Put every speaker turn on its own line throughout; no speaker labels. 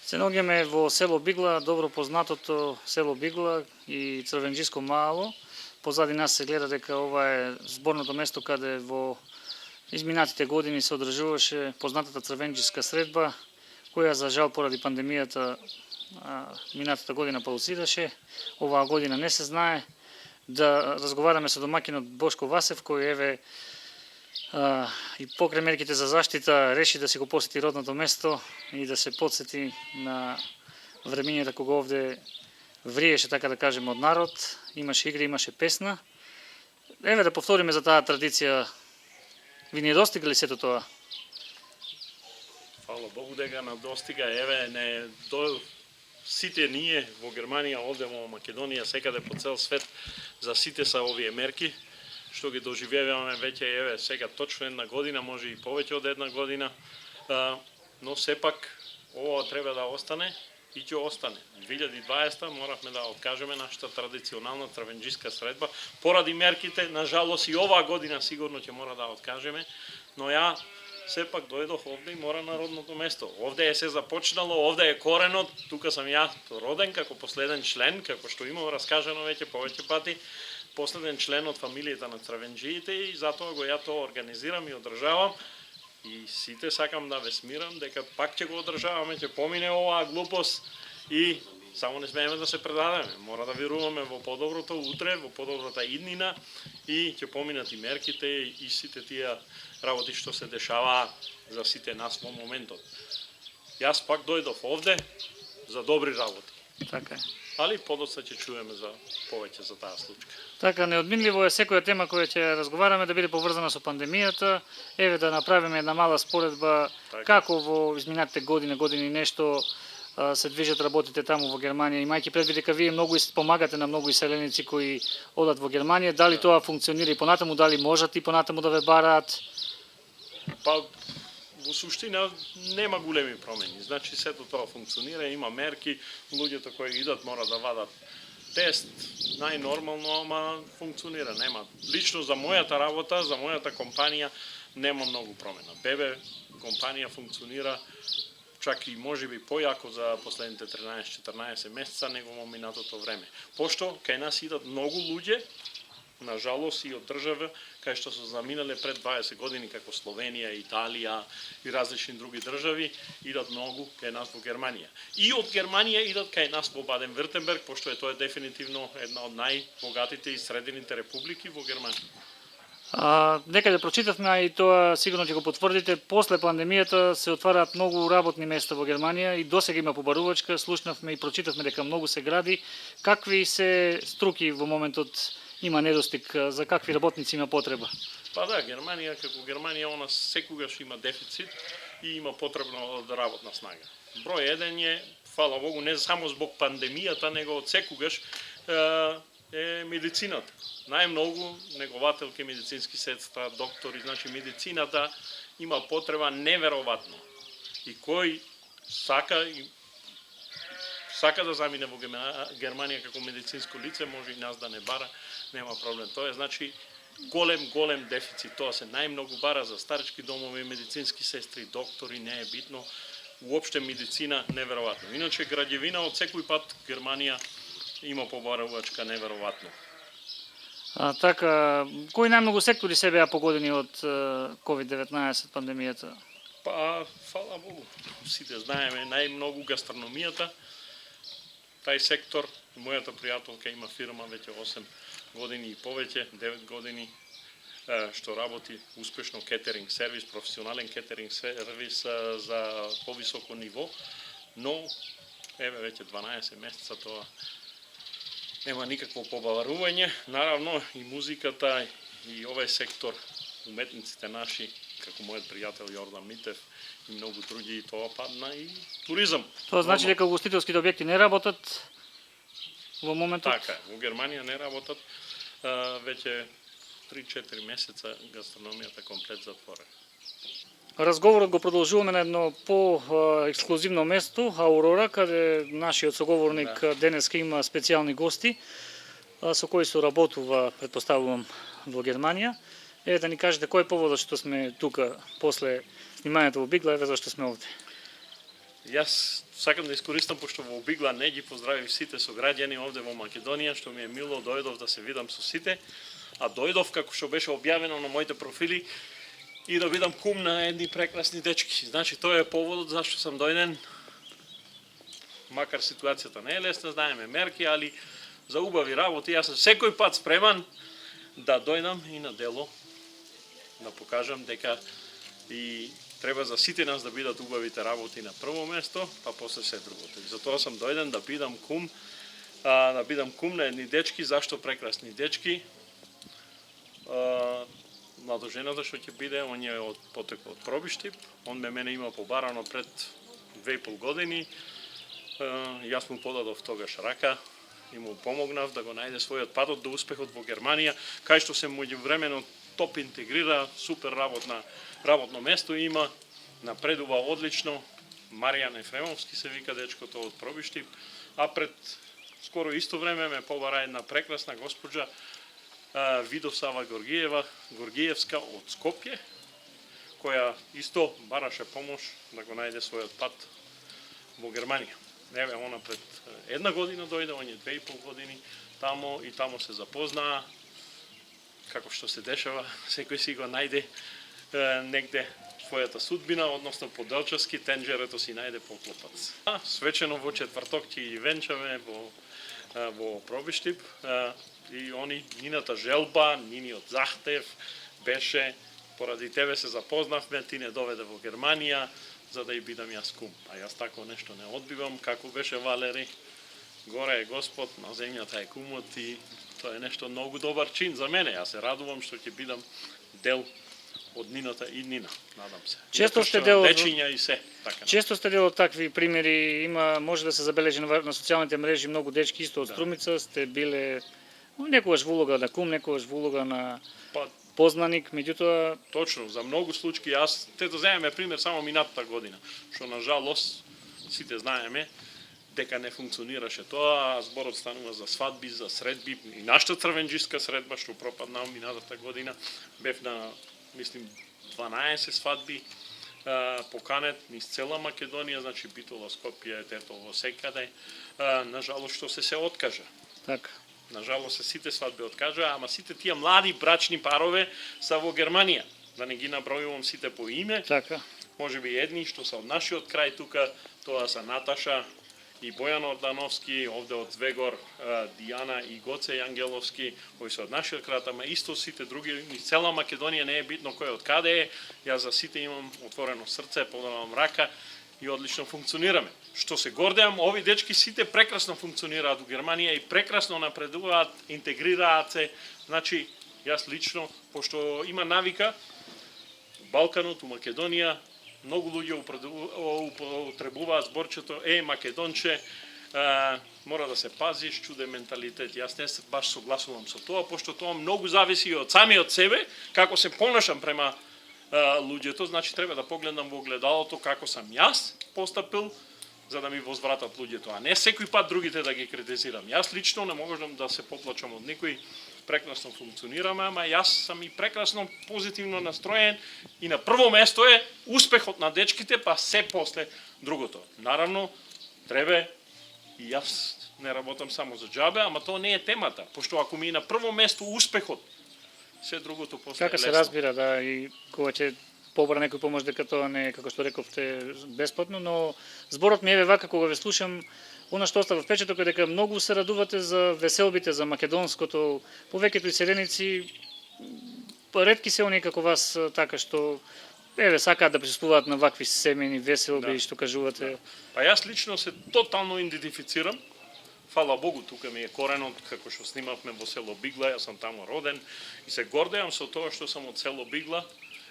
Се наоѓаме во село Бигла, добро познатото село Бигла и Црвенџиско мало. Позади нас се гледа дека ова е зборното место каде во изминатите години се одржуваше познатата Црвенџиска средба, која за жал поради пандемијата минатата година паузираше. Оваа година не се знае. Да разговараме со домакинот Бошко Васев, кој еве и покрај мерките за заштита реши да си го посети родното место и да се подсети на времењата кога овде вриеше, така да кажеме, од народ. Имаше игри, имаше песна. Еве да повториме за таа традиција. Ви не достига ли сето тоа?
Фала Богу дека на достига. Еве, сите ние во Германија, овде во Македонија, секаде по цел свет, за сите са овие мерки, што ги доживеваме веќе, еве, сега точно една година, може и повеќе од една година, но сепак ова треба да остане и ќе остане. 2020 моравме да откажеме нашата традиционална црвенџиска средба, поради мерките, на жалост и оваа година сигурно ќе мора да откажеме, но ја сепак дојдов овде и мора на родното место. Овде е се започнало, овде е коренот, тука сам ја роден како последен член, како што имам раскажано веќе повеќе пати, последен член од фамилијата на црвенџиите и затоа го ја тоа организирам и одржавам. И сите сакам да ве смирам дека пак ќе го одржаваме, ќе помине оваа глупост и само не смееме да се предадеме. Мора да веруваме во подоброто утре, во подобрата иднина и ќе поминат и мерките и сите тие работи што се дешаваа за сите нас во моментот. Јас пак дојдов овде за добри работи.
Така е.
Али подоцна ќе чуеме за повеќе за таа случка.
Така, неодминливо е секоја тема која ќе разговараме да биде поврзана со пандемијата. Еве да направиме една мала споредба како во изминатите години нешто се движат работите таму во Германија, имајќи предвид дека вие многу помагате на многу иселеници кои одат во Германија, дали тоа функционира и понатаму, дали можат и понатаму да ве бараат?
Па во суштина нема големи промени. Значи сето тоа функционира, има мерки, луѓето кои идат мора да вадат тест, најнормално, ама функционира, нема. Лично за мојата работа, за мојата компанија нема многу промена. ББ компанија функционира чак и можеби појако за последните 13-14 месеца него во минатото време. Пошто кај нас идат многу луѓе, на жалост и од држава кај што се заминале пред 20 години како Словенија, Италија и различни други држави, идат многу кај нас во Германија. И од Германија идат кај нас во Баден-Виртенберг, пошто е тоа дефинитивно една од најбогатите и средините републики во Германија.
Некаде прочитавме, а и тоа сигурно ќе го потврдите, после пандемијата се отвараат многу работни места во Германија и досега има побарувачка, слушнавме и прочитавме дека многу се гради. Какви се струки во моментот има недостиг, за какви работници има потреба?
Па да, Германија како Германија, она секогаш има дефицит и има потребно од работна снага. Број еден е, фала Богу, не само због пандемијата, него од секогаш е медицината. Најмногу негователки, медицински сестра, доктори, значи медицината има потреба неверојатно. И кој сака да замине во Германија како медицинско лице, може и нас да не бара, нема проблем. Тоа е значи голем дефицит. Тоа се најмногу бара за старички домови, медицински сестри, доктори, не е битно. Уопште медицина неверојатно. Иначе граѓевина од секој пат Германија има побарувачка неверојатно.
Така, кои најмногу сектори се беа погодени од COVID-19 пандемијата?
Па, фала Богу, сите знаеме, најмногу гастрономијата, тај сектор, мојата пријателка има фирма веќе 8 години и повеќе, 9 години, што работи успешно кетеринг сервис, професионален кетеринг сервис за повисоко ниво, но еве веќе 12 месеца тоа нема никакво побарување. Наравно и музиката и овој сектор, уметниците наши, како мојот пријател Јордан Митев и многу други, тоа падна и туризам.
Тоа значи дека угостителските објекти не работат во моментот?
Така, во Германија не работат, веќе 3-4 месеца гастрономијата комплет затворена.
Разговорот го продолжуваме на едно по-ексклузивно место, Аурора, каде нашиот соговорник денеска има специјални гости, со кои се работува, претпоставувам, во Германија. Еве да ни кажете кој е поводот што сме тука после снимањето во Бигла, еве зашто сме овде.
Јас сакам да искористам, пошто во Бигла не ги поздравив сите сограѓани овде во Македонија, што ми е мило, дојдов да се видам со сите, а дојдов како што беше објавено на моите профили и да видам кум на едни прекрасни дечки. Значи, тоа е поводот зашто сам дојден, макар ситуацијата не е лесна, знаеме мерки, али за убави работи, јас сум секој пат спреман да дојдам и на дело, да покажам дека и треба за сите нас да бидат убавите работи на прво место, па после се другото. И затоа сам дојден да бидам кум, на едни дечки. Зашто прекрасни дечки? Младожената што ќе биде, он е од потекло од Пробиштип, он мене има побарано пред 2,5 години. Јас му подадов тогаш рака и му помогнав да го најде својот патот до успехот во Германија, кај што се меѓувремено топ интегрира, супер работно место има, напредува одлично. Маријан Ефремовски се вика дечкото од Пробиштип, а пред скоро исто време ме побара една прекрасна госпоđа Видосава Горгиевска од Скопје, која исто бараше помош да го најде својот пат во Германија. Еве, она пред една година дојде, он е 2,5 години тамо и тамо се запознаа. Како што се дешава, секој си го најде негде својата судбина, односно поделчески тенџерето си најде поклопац. Свечено во четврток ќе ги венчаме во Пробиштип и они, нината желба, ниниот захтев беше поради тебе се запознавме, ти не доведе во Германија за да ја бидам јас кум. А јас тако нешто не одбивам, како беше Валери. Горе е Господ, на земјата е кумот и тоа е нешто многу добар чин за мене. Јас се радувам што ќе бидам дел од нината и нина, надам се.
Често сте дел
дечиња и се, така.
Често сте дел од такви примери, може да се забележи на социјалните мрежи многу дечки исто од Струмица, сте биле некогаш во улога на кум, некогаш во улога на познаник, меѓутоа
точно, за многу случаи јас тето земеме пример само минатата година, што на жалост сите знаеме дека не функционираше тоа, зборот станува за свадби, за средби, и нашата црвенџиска средба што пропадна минатата година, бев на мислим 12 свадби, поканет низ цела Македонија, значи Битола, Скопје, Тетово, секаде. На жалост што се откажа.
така.
На жалост се сите свадби откажа, ама сите тие млади брачни парове са во Германија. Да не ги набројувам сите по име.
Така.
Може би едни што се од нашиот крај тука, тоа са Наташа и Бојан Ордановски, овде од Звегор, Дијана и Гоце Јангеловски, кои се од нашиот крај, ама исто сите други, низ цела Македонија, не е битно кој од каде е. Јас за сите имам отворено срце, подавам рака и одлично функционираме. Што се гордеам, ови дечки сите прекрасно функционираат во Германија и прекрасно напредуваат, интегрираат се. Значи, јас лично, пошто има навика, Балканот, у Македонија, многу луѓе употребуваат зборчето македонче, мора да се пазиш, чуде менталитет. Јас не се баш согласувам со тоа, пошто тоа многу зависи од самиот себе, како се понашам према луѓето, значи треба да погледам во огледалото како сам јас постапил, за да ми возвратат луѓето, а не секој пат другите да ги критизирам. Јас лично не можам да се поплачам од никој, прекрасно функционираме, ама јас сам и прекрасно позитивно настроен и на прво место е успехот на дечките, па се после другото. Наравно, треба и јас не работам само за џабе, ама тоа не е темата, пошто ако ми е на прво место успехот, се другото после
Така
е
се
лесно.
разбира, да, и кога ќе побара некој помош дека тоа не е, како што рековте, бесплатно, но зборот ми е вака кога ве слушам, она што остава впечаток е дека многу се радувате за веселбите, за македонското, повеќето иселеници, ретки се они како вас така што сакаат да присуствуваат на вакви семени веселби, што кажувате.
Па јас лично се тотално идентифицирам. Фала Богу, тука ми е коренот, како што снимавме во село Бигла, јас сум таму роден и се гордеам со тоа што сум од село Бигла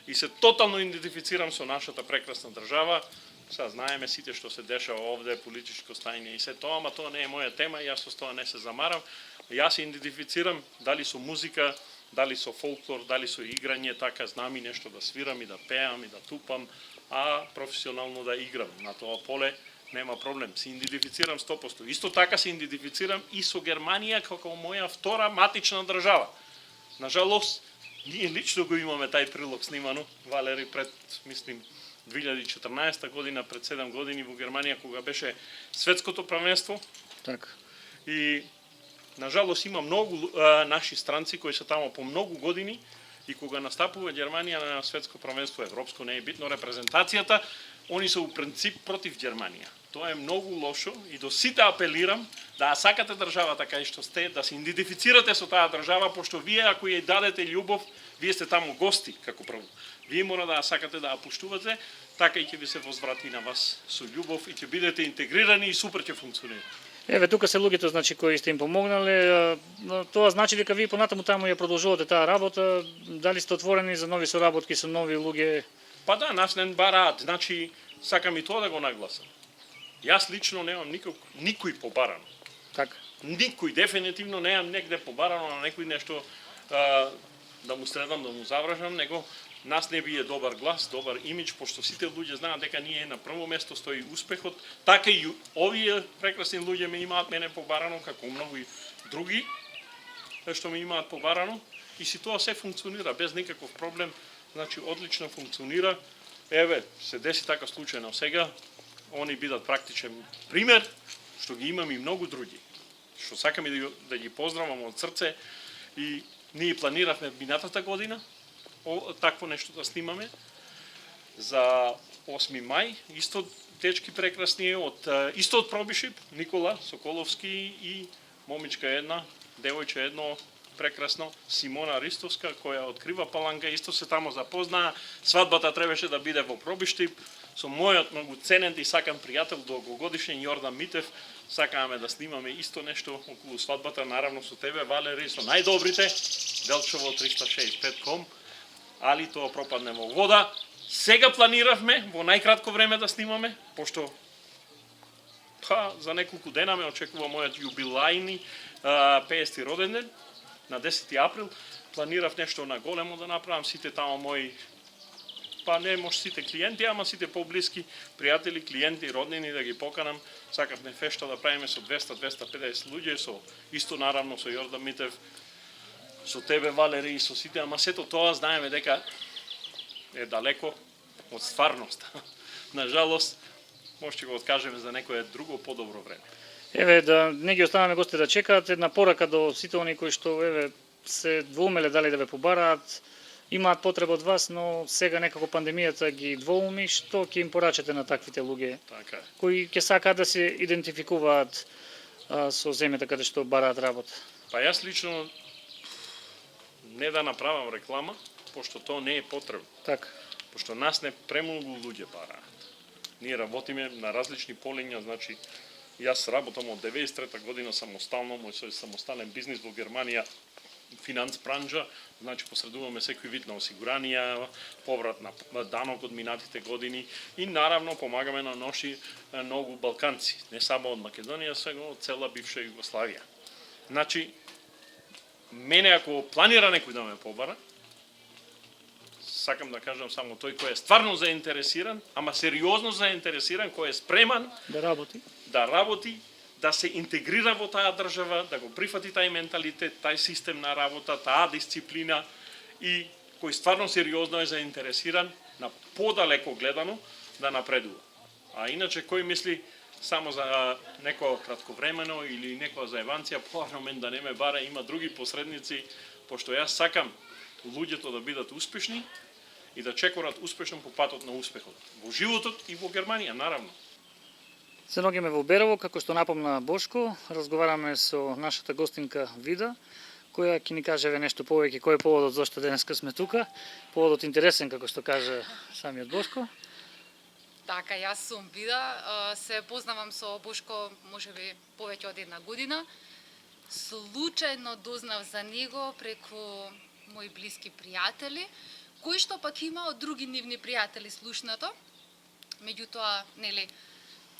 и се тотално идентифицирам со нашата прекрасна држава. Сега знаеме сите што се дешава овде, политичко стање и се тоа, ама тоа не е моја тема, јас со тоа не се замарам. Јас се идентифицирам дали со музика, дали со фолклор, дали со играње, така знам и нешто да свирам и да пеам и да тупам, а професионално да играм. На тоа поле нема проблем, се идентифицирам 100%. Исто така се идентифицирам и со Германија како моја втора матична држава. На жалост, ние лично го имаме тај прилог снимано, Валери, пред, мислим, 2014 година, пред 7 години во Германија, кога беше светското првенство.
Така.
И нажалост има многу наши странци кои се тамо по многу години и кога настапува Германија на светско првенство, европско, не е битно репрезентацијата, они се у принцип против Германија. Тоа е многу лошо и до сите апелирам да сакате државата кај што сте, да се идентифицирате со таа држава, пошто вие ако ја дадете љубов, вие сте таму гости како прво. Вие мора да сакате да ја поштувате, така и ќе ви се возврати на вас со љубов и ќе бидете интегрирани и супер ќе функционира.
Еве тука се луѓето значи кои сте им помогнале, тоа значи дека вие понатаму таму ја продолжувате таа работа, дали сте отворени за нови соработки со нови луѓе?
Па да, нас не бараат, значи сакам и тоа да го нагласам. Јас лично немам никој побарано.
Така.
Никој дефинитивно немам негде побарано на некој нешто да му средам, да му завршам, него нас не бие добар глас, добар имидж, пошто сите луѓе знаат дека ние на прво место стои успехот, така и овие прекрасни луѓе ме имаат мене побарано, како многу и други што ме имаат побарано, и си тоа се функционира без никаков проблем, значи одлично функционира. Еве, се деси така случајно сега, они бидат практичен пример, што ги имам и многу други, што сакам и да ги поздравам од срце, и ние планиравме минатата година такво нешто да снимаме за 8 мај, исто дечки прекрасни исто од Пробишип, Никола Соколовски и момичка една, девојче едно прекрасно, Симона Ристовска, која открива Паланка, исто се тамо запознаа. Свадбата требаше да биде во Пробиштип со мојот многу ценен и сакан пријател долгогодишен Јордан Митев. Сакаме да снимаме исто нешто околу свадбата, наравно со тебе, Валери, со најдобрите, Делчево 365.com, али тоа пропадне во вода. Сега планиравме во најкратко време да снимаме, пошто за неколку дена ме очекува мојот јубилајни 50 роден ден, на 10 април. Планирав нешто на големо да направам, сите тамо мои, па не може сите клиенти, ама сите поблиски пријатели, клиенти, роднини да ги поканам. Сакавме фешта да правиме со 200-250 луѓе, со исто наравно со Јордан Митев, со тебе, Валери, и со сите, ама сето тоа знаеме дека е далеко од стварноста. Нажалост, може ќе го откажеме за некое друго подобро време.
Еве да не ги оставаме гости да чекаат, една порака до сите оние кои што еве се двоумеле дали да ве побараат, имаат потреба од вас, но сега некако пандемијата ги двоуми, што ќе им порачате на таквите луѓе
Така е.
кои ќе сакаат да се идентификуваат со земјата каде што бараат работа?
Па јас лично не да направам реклама, пошто тоа не е потребно.
Така.
Пошто нас не премногу луѓе бараат. Ние работиме на различни полиња, значи јас работам од 93 година самостално, мој самостален бизнис во Германија, финанс бранџа, значи посредуваме секој вид на осигуранија, поврат на данок од минатите години и наравно помагаме на наши многу балканци, не само од Македонија, сега од цела бивша Југославија. Значи, мене ако планира некој да ме побара, сакам да кажам само тој кој е стварно заинтересиран, ама сериозно заинтересиран, кој е спреман да работи, да се интегрира во таа држава, да го прифати тај менталитет, тај систем на работа, таа дисциплина, и кој стварно сериозно е заинтересиран на подалеко гледано да напредува. А иначе кој мисли само за некоја кратковремено или некоја заебанција, поарно мен да не ме бара, има други посредници, пошто јас сакам луѓето да бидат успешни и да чекорат успешно по патот на успехот. Во животот и во Германија, наравно.
Се наоѓаме во Берово, како што напомна Бошко, разговараме со нашата гостинка Вида, која ќе ни каже нешто повеќе кој е поводот зашто денеска сме тука. Поводот интересен, како што каже самиот Бошко.
Така, јас сум Вида, се познавам со Бошко можеби повеќе од една година. Случајно дознав за него преку мои блиски пријатели, кои што пак има од други нивни пријатели слушнато. Меѓутоа, нели,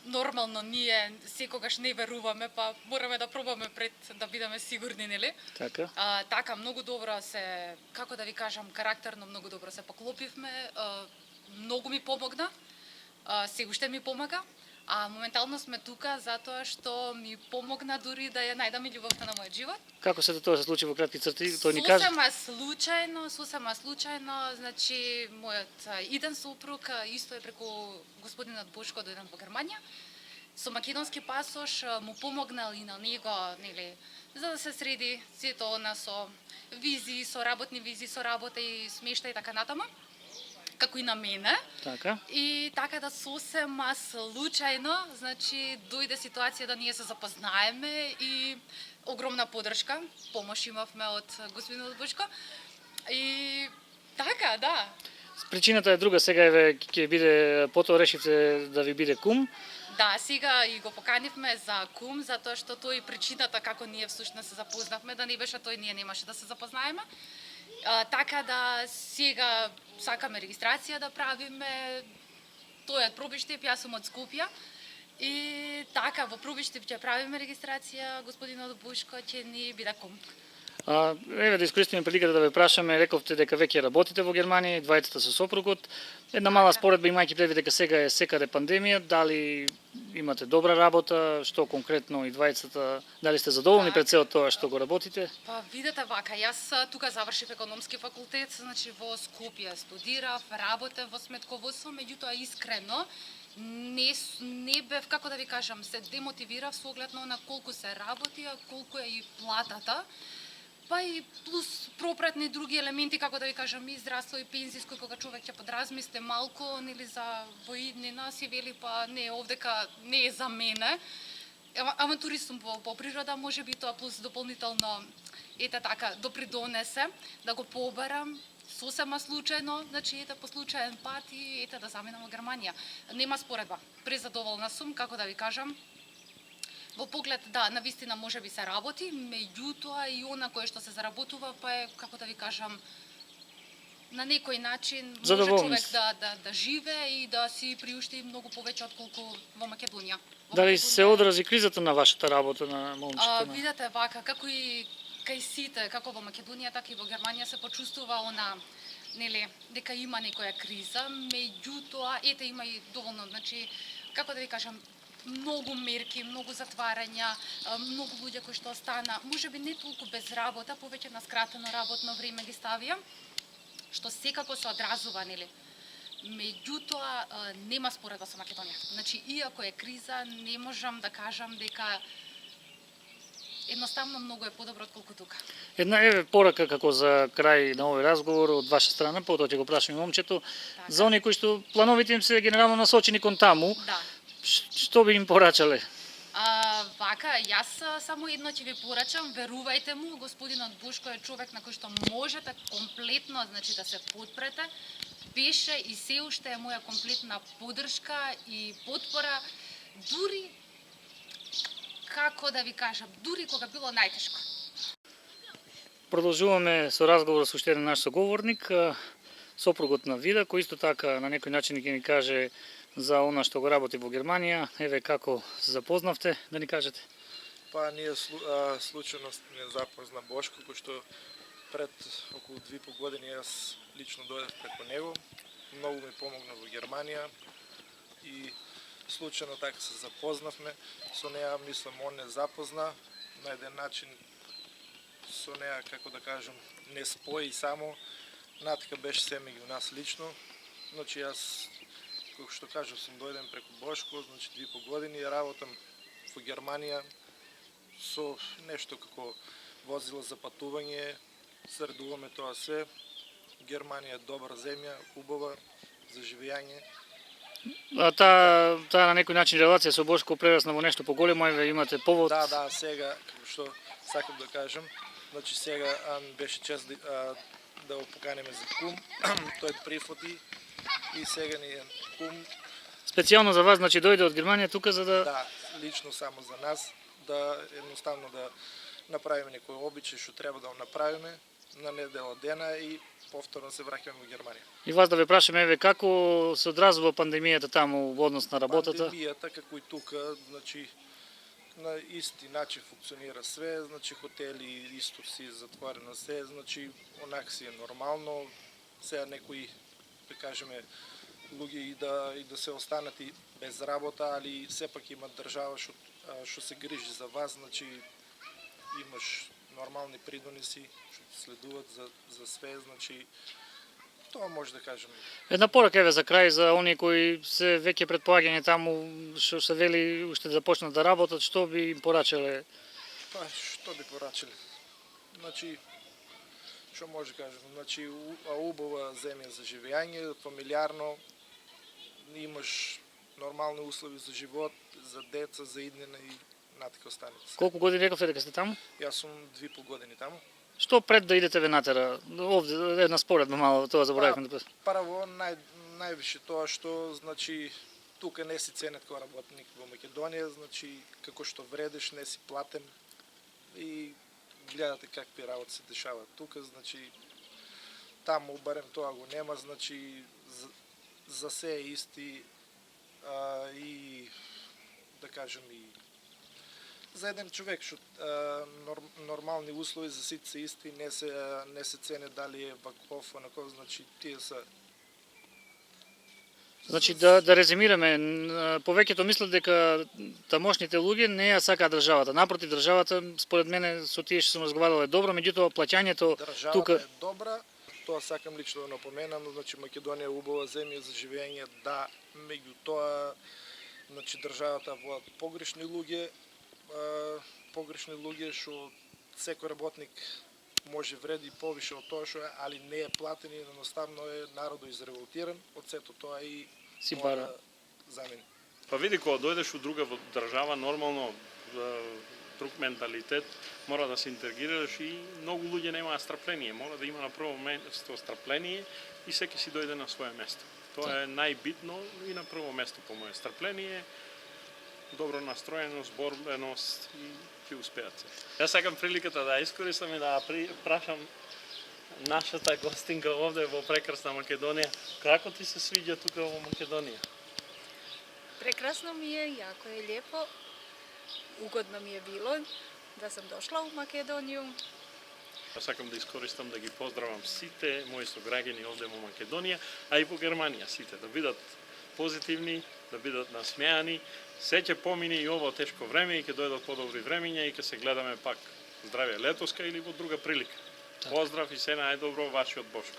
нормално ние секогаш не веруваме, па мораме да пробаме пред да бидеме сигурни, нели?
Така.
Така, многу добро се, како да ви кажам, карактерно многу добро се поклопивме, многу ми помогна, се уште ми помага, А моментално сме тука затоа што ми помогна дури да ја најдам и љубовта на мојот живот.
Како се тоа се случи во кратки црти? Тој ни кажа.
Сосема случајно, значи мојот иден сопруг исто е преку господинот Бошко дојден во Германија. Со македонски пасош му помогнал и на него, нели, за да се среди сето она со визи, со работни визи, со работа и смешта и така натаму, како и на мене.
Така.
И така да сосема случајно, значи дојде ситуација да ние се запознаеме и огромна поддршка, помош имавме од господинот Бошко. И така, да.
Причината е друга, сега еве ќе биде потоа решивте да ви биде кум.
Да, сега и го поканивме за кум, затоа што тој причината како ние всушност се запознавме, да не беше тој, ние немаше да се запознаеме. Така да сега сакаме регистрација да правиме. Тој е од Пробиштип, јас сум од Скопје. И така во Пробиштип ќе правиме регистрација, господинот Бушко ќе ни биде кум.
Еве да искористиме приликата да ве прашаме, рековте дека веќе работите во Германија, двајцата со сопругот. Една мала споредба имајќи предвид дека сега е секаде пандемија, дали имате добра работа, што конкретно и двајцата, дали сте задоволни пред целото тоа што го работите?
Па видете вака, јас тука завршив економски факултет, значи во Скопје студирав, работев во сметководство, меѓутоа искрено не бев, како да ви кажам, се демотивирав со оглед на колку се работи, а колку е и платата. Па и плюс пропратни други елементи, како да ви кажам, и здравство и пензиско, кога човек ќе подразмисте малку, нели за воиднина, си вели па не, овдека не е за мене. Авантурист сум по природа, може би тоа плюс дополнително ете така допридонесе да го побарам сосема случајно, значи ете по случаен пат и ете да заминам во Германија. Нема споредба. Презадоволна сум, како да ви кажам. Во поглед, да, навистина може би се работи, меѓутоа и она кое што се заработува, па е, како да ви кажам, на некој начин може човек да живее и да си приушти многу повеќе отколку во Македонија.
Дали се одрази кризата на вашата работа на момчето?
Видете вака, како и кај сите, како во Македонија, така и во Германија се почувствува она, нели, дека има некоја криза, меѓутоа ете има и доволно, значи, како да ви кажам, многу мерки, многу затварања, многу луѓе кои што остана, можеби не толку без работа, повеќе на скратено работно време ги ставија, што секако се одразува, нели. Меѓутоа нема споредба со Македонија. Значи, иако е криза, не можам да кажам дека едноставно многу е подобро отколку тука.
Една еве порака како за крај на овој разговор од ваша страна, потоа ќе го прашам и момчето,
Така.
за оние кои што плановите им се генерално насочени кон таму.
Да.
Што би им порачале?
Вака, јас само едно ќе ви порачам, верувајте му, господинот Бушко е човек на кој што можете комплетно, значи да се подпрете. Беше и се уште е моја комплетна поддршка и потпора, дури како да ви кажам, дури кога било најтешко.
Продолжуваме со разговор со уште еден наш соговорник, сопругот на Вида, кој исто така на некој начин ќе ни каже за она што го работи во Германија. Еве како се запознавте, да ни кажете?
Па ние случајно не запозна Бошко, кој што пред околу 2,5 години јас лично дојдев преку него. Многу ми помогна во Германија и случајно така се запознавме. Со неа, мислам, он не запозна на еден начин со неа, како да кажам, не спои само. Натака беше се меѓу нас лично. Значи јас, како што кажав, сум дојден преку Бошко, значи 2,5 години работам во Германија со нешто како возило за патување, средуваме тоа се. Германија е добра земја, убава за живење.
Таа на некој начин релација со Бошко прерасна во нешто поголемо, еве имате повод.
Да, сега како што сакам да кажам, значи сега беше чест да го поканеме за кум, тој прифати и сега ни е кум.
Специјално за вас, значи дојде од Германија тука за да...
Да, лично само за нас, да едноставно да направиме некој обичај што треба да го направиме на недела дена и повторно се враќаме во Германија.
И вас да ве прашаме, еве како се одразува пандемијата таму во однос на работата?
Пандемијата, како и тука, значи на исти начин функционира све, значи хотели исто си затворено се, значи онак си е нормално. Сега некои, да кажеме, луѓе и да се останат и без работа, али сепак има држава што се грижи за вас, значи имаш нормални придониси што ти следуваат за све, значи тоа може да кажеме.
Една порака еве за крај за оние кои се веќе предполагање таму што се вели уште да почнат да работат, што би им порачале?
Па што би порачале? Значи што може да кажем? Значи убава земја за живење, фамилиарно, имаш нормални услови за живот, за деца, за иднина и натака останете.
Колку години рековте дека сте таму?
Јас сум 2,5 години таму.
Што пред да идете ве натера? Овде една споредба мало, тоа заборавивме да
Прво највише тоа што значи тука не си ценет како работник во Македонија, значи како што вредиш, не си платен и гледате какви работи се дешаваат тука, значи таму барем тоа го нема, значи за се е исти и да кажем и за еден човек што нормални услови за сите се исти, не се цене дали е ваков, онаков, значи тие се.
Значи да резимираме, повеќето мислат дека тамошните луѓе не ја сакаат државата. Напротив, државата според мене со тие што сум разговарал е добро, меѓутоа плаќањето
Државата
тука
е добра, тоа сакам лично да напоменам, значи Македонија е убава земја за живење, да, меѓутоа значи државата водат погрешни луѓе што секој работник може вреди повише од тоа што е, али не е платен и едноставно е народот изреволтиран од сето тоа и
си
мора
бара.
да замени.
Па види, кога дојдеш у друга држава, нормално друг менталитет, мора да се интегрираш и многу луѓе немаат страпление. Мора да има на прво место страпление и секој си дојде на свое место. Тоа е најбитно и на прво место по моје страпление, добро настроеност, борбеност и ќе успеат се. Јас сакам приликата да искористам и да прашам нашата гостинка овде во прекрасна Македонија, како ти се свиѓа тука во Македонија?
Прекрасно ми е, јако е лепо. Угодно ми е било да сам дошла у Македонiju.
Јас сакам да искористам да ги поздравам сите мои сограѓани овде во Македонија, а и во Германија сите, да бидат позитивни, да бидат насмеани. Се ќе помине и ово тешко време и ќе дојдат подобри времиња и ќе се гледаме пак здраве летоска или во друга прилика. Поздрав и се најдобро, вашиот Бошко.